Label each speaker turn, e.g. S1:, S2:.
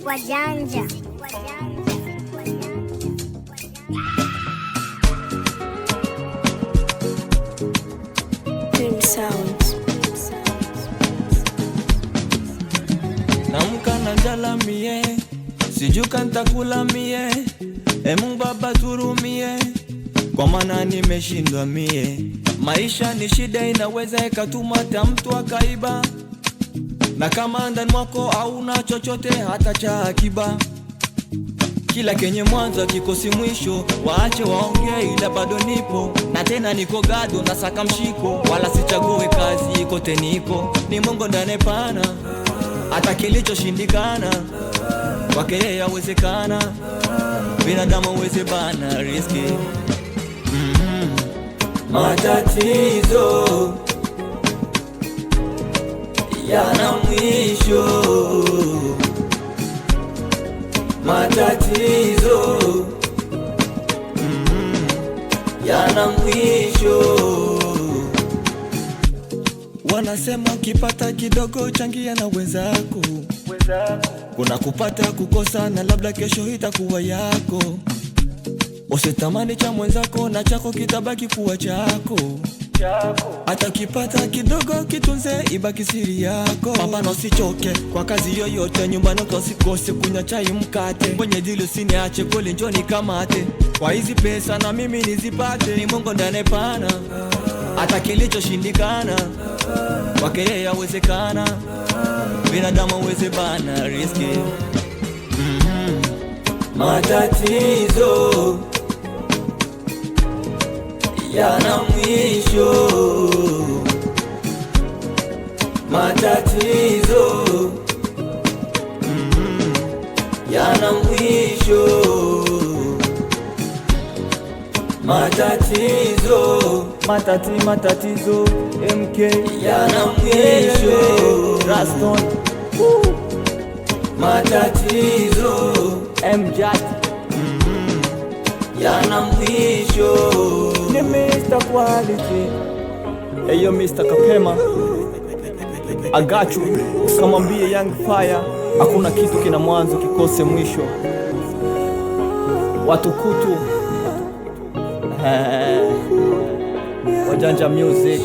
S1: wajanja.
S2: Dream Sounds.
S3: Naamka na njala mie, sijuka nitakula mie. Mungu Baba turumie, kwa maana nimeshindwa mie. Maisha ni shida, inaweza ikatuma hata mtu akaiba, na kama ndani mwako hauna chochote hata cha akiba. Kila kenye mwanzo kikosi mwisho, waache waongee ila bado nipo. Na tena niko gado na saka mshiko, wala sichague kazi kote niko. Ni Mungu ndane pana, hata kilicho shindikana kwake yeye yawezekana. Binadamu uweze bana riski. Matatizo yana mwisho, matatizo yana mwisho. Wanasema ukipata kidogo changia na wenzako, kuna kupata kukosa na labda kesho itakuwa yako. Usitamani cha mwenzako na chako kitabaki kuwa chako. Hata kipata kidogo kitunze, ibaki siri yako. Pambana usichoke kwa kazi yoyote, nyumbani usikose kunywa chai mkate. Kwenye dili usiniache, kule njoni kamate. Kwa hizi pesa na mimi nizipate, ni Mungu ndane pana, hata kilicho shindikana kwake yeye yawezekana. Binadamu uweze bana riski. Matatizo yana mwisho, matatizo yana mwisho, matatizo matatizo MK yana mwisho. Raston matatizo MJat yana mwisho. Ni Mr. Quality. Eyo Mr. Kapema, I got you. Usikamwambie Young Fire, hakuna kitu kina mwanzo kikose mwisho. Watukutu Wajanja Music.